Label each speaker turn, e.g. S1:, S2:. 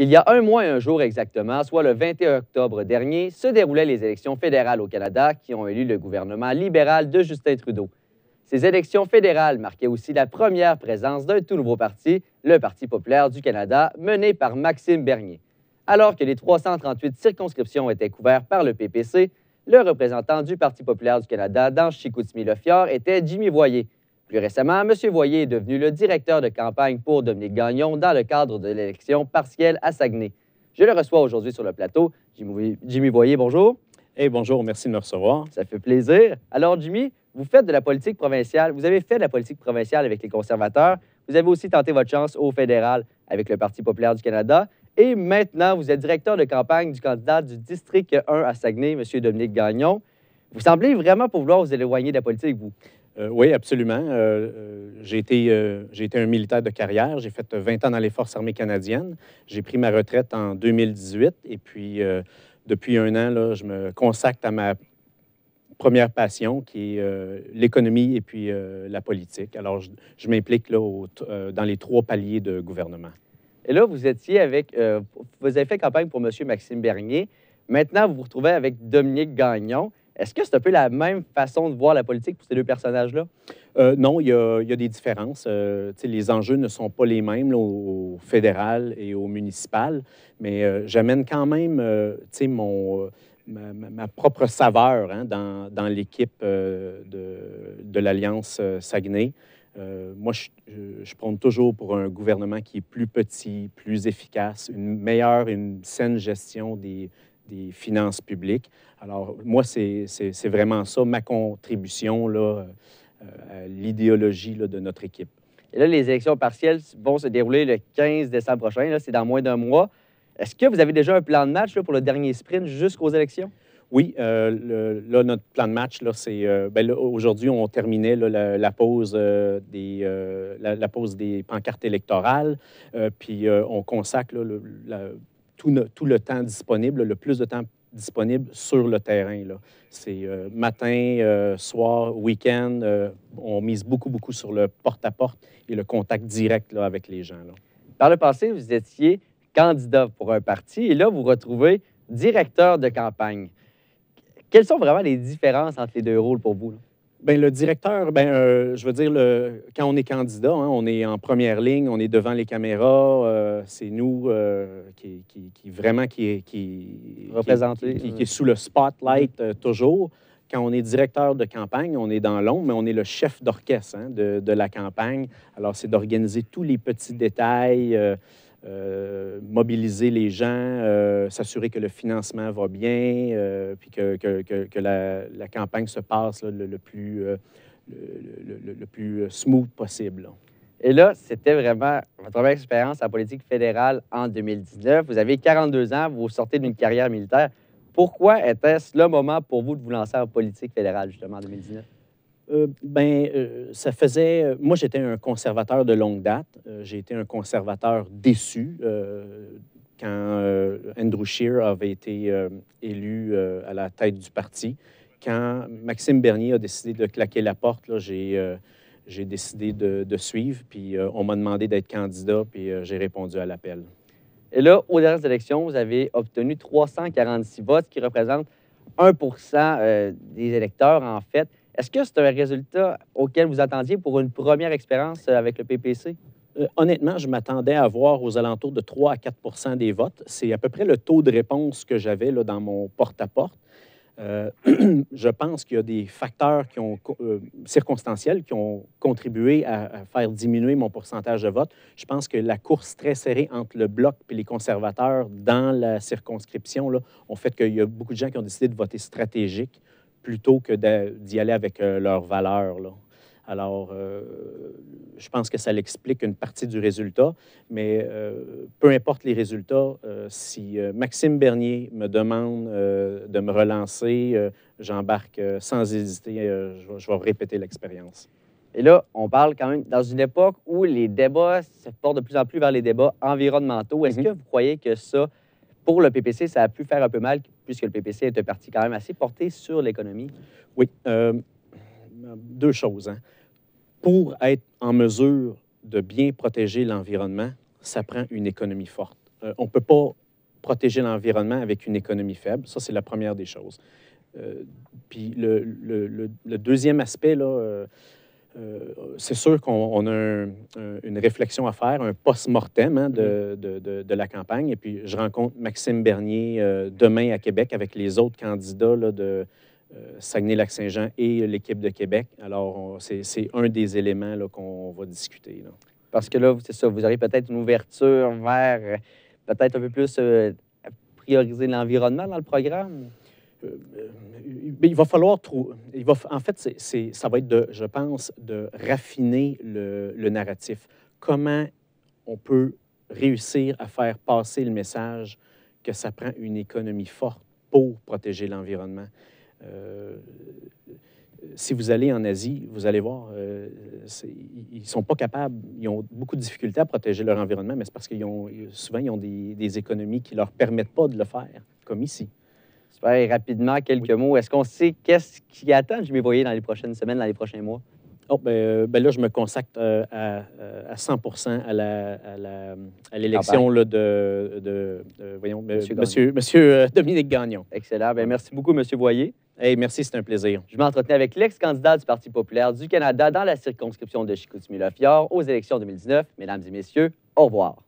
S1: Il y a un mois et un jour exactement, soit le 21 octobre dernier, se déroulaient les élections fédérales au Canada qui ont élu le gouvernement libéral de Justin Trudeau. Ces élections fédérales marquaient aussi la première présence d'un tout nouveau parti, le Parti populaire du Canada, mené par Maxime Bernier. Alors que les 338 circonscriptions étaient couvertes par le PPC, le représentant du Parti populaire du Canada dans Chicoutimi-Le-Fjord était Jimmy Voyer. Plus récemment, M. Voyer est devenu le directeur de campagne pour Dominique Gagnon dans le cadre de l'élection partielle à Saguenay. Je le reçois aujourd'hui sur le plateau. Jimmy Voyer, bonjour.
S2: Hey, bonjour, merci de me recevoir.
S1: Ça fait plaisir. Alors, Jimmy, vous faites de la politique provinciale. Vous avez fait de la politique provinciale avec les conservateurs. Vous avez aussi tenté votre chance au fédéral avec le Parti populaire du Canada. Et maintenant, vous êtes directeur de campagne du candidat du district 1 à Saguenay, M. Dominique Gagnon. Vous semblez vraiment pour vouloir vous éloigner de la politique, vous.
S2: Oui, absolument. J'ai été un militaire de carrière. J'ai fait 20 ans dans les Forces armées canadiennes. J'ai pris ma retraite en 2018. Et puis, depuis un an, là, je me consacre à ma première passion, qui est l'économie et puis la politique. Alors, je m'implique là, dans les 3 paliers de gouvernement.
S1: Et là, vous étiez avec... vous avez fait campagne pour M. Maxime Bernier. Maintenant, vous vous retrouvez avec Dominique Gagnon. Est-ce que c'est un peu la même façon de voir la politique pour ces 2 personnages-là?
S2: Non, il y a des différences. Les enjeux ne sont pas les mêmes là, au fédéral et au municipal, mais j'amène quand même ma propre saveur hein, dans l'équipe de l'Alliance Saguenay. Moi, je prône toujours pour un gouvernement qui est plus petit, plus efficace, une saine gestion des finances publiques. Alors, moi, c'est vraiment ça, ma contribution là, à l'idéologie de notre équipe.
S1: Et là, les élections partielles vont se dérouler le 15 décembre prochain. C'est dans moins d'un mois. Est-ce que vous avez déjà un plan de match là, pour le dernier sprint jusqu'aux élections?
S2: Oui, là, notre plan de match, là, c'est... aujourd'hui, on terminait là, la pause la pause des pancartes électorales, puis on consacre là, tout le temps disponible, le plus de temps disponible sur le terrain. C'est matin, soir, week-end. On mise beaucoup sur le porte-à-porte et le contact direct là, avec les gens. Là.
S1: Par le passé, vous étiez candidat pour un parti et là, vous retrouvez directeur de campagne. Quelles sont vraiment les différences entre les 2 rôles pour vous? Là?
S2: Bien, le directeur, je veux dire, quand on est candidat, hein, on est en première ligne, on est devant les caméras, c'est nous qui est sous le spotlight toujours. Quand on est directeur de campagne, on est dans l'ombre, mais on est le chef d'orchestre hein, de la campagne. Alors, c'est d'organiser tous les petits détails, mobiliser les gens, s'assurer que le financement va bien, puis que la campagne se passe là, le plus smooth possible. Là.
S1: Et là, c'était vraiment votre première expérience en politique fédérale en 2019. Vous avez 42 ans, vous sortez d'une carrière militaire. Pourquoi était-ce le moment pour vous de vous lancer en politique fédérale, justement, en 2019?
S2: Ça faisait... Moi, j'étais un conservateur de longue date. J'ai été un conservateur déçu quand Andrew Scheer avait été élu à la tête du parti. Quand Maxime Bernier a décidé de claquer la porte, là, j'ai décidé de suivre, puis on m'a demandé d'être candidat, puis j'ai répondu à l'appel.
S1: Et là, aux dernières élections, vous avez obtenu 346 votes, ce qui représente 1 des électeurs, en fait. Est-ce que c'est un résultat auquel vous attendiez pour une première expérience avec le PPC?
S2: Honnêtement, je m'attendais à avoir aux alentours de 3 à 4 des votes. C'est à peu près le taux de réponse que j'avais là, dans mon porte-à-porte. Je pense qu'il y a des facteurs circonstanciels qui ont contribué à faire diminuer mon pourcentage de vote. Je pense que la course très serrée entre le Bloc et les conservateurs dans la circonscription là, ont fait qu'il y a beaucoup de gens qui ont décidé de voter stratégique plutôt que d'y aller avec leurs valeurs. Là. Alors, je pense que ça l'explique une partie du résultat, mais peu importe les résultats, si Maxime Bernier me demande de me relancer, j'embarque sans hésiter, je vais répéter l'expérience.
S1: Et là, on parle quand même dans une époque où les débats se portent de plus en plus vers les débats environnementaux. Est-ce que vous croyez que ça, pour le PPC, ça a pu faire un peu mal, puisque le PPC est un parti quand même assez porté sur l'économie?
S2: Oui. 2 choses. Hein. Pour être en mesure de bien protéger l'environnement, ça prend une économie forte. on ne peut pas protéger l'environnement avec une économie faible. Ça, c'est la première des choses. Puis le deuxième aspect, là, c'est sûr qu'on a une réflexion à faire, un post-mortem hein, de la campagne. Et puis, je rencontre Maxime Bernier demain à Québec avec les autres candidats là, de Saguenay-Lac-Saint-Jean et l'équipe de Québec. Alors, c'est un des éléments là, qu'on va discuter. Là.
S1: Parce que là, c'est ça, vous aurez peut-être une ouverture vers peut-être un peu plus prioriser l'environnement dans le programme?
S2: Il va falloir trouver. En fait, ça va être, je pense, de raffiner le narratif. Comment on peut réussir à faire passer le message que ça prend une économie forte pour protéger l'environnement. Si vous allez en Asie, vous allez voir, ils ne sont pas capables, ils ont beaucoup de difficultés à protéger leur environnement, mais c'est parce qu'ils ont souvent ils ont des économies qui ne leur permettent pas de le faire, comme ici.
S1: Super, rapidement, quelques mots. Est-ce qu'on sait qu'est-ce qui attend Jimmy Boyer dans les prochaines semaines, dans les prochains mois?
S2: Oh, ben là, je me consacre à 100% à l'élection voyons, Monsieur Dominique Gagnon.
S1: Excellent. Bien, merci beaucoup, M. Boyer.
S2: Hey, merci, c'est un plaisir.
S1: Je m'entretenais avec l'ex-candidat du Parti populaire du Canada dans la circonscription de Chicoutimi-Le-Fjord aux élections 2019. Mesdames et messieurs, au revoir.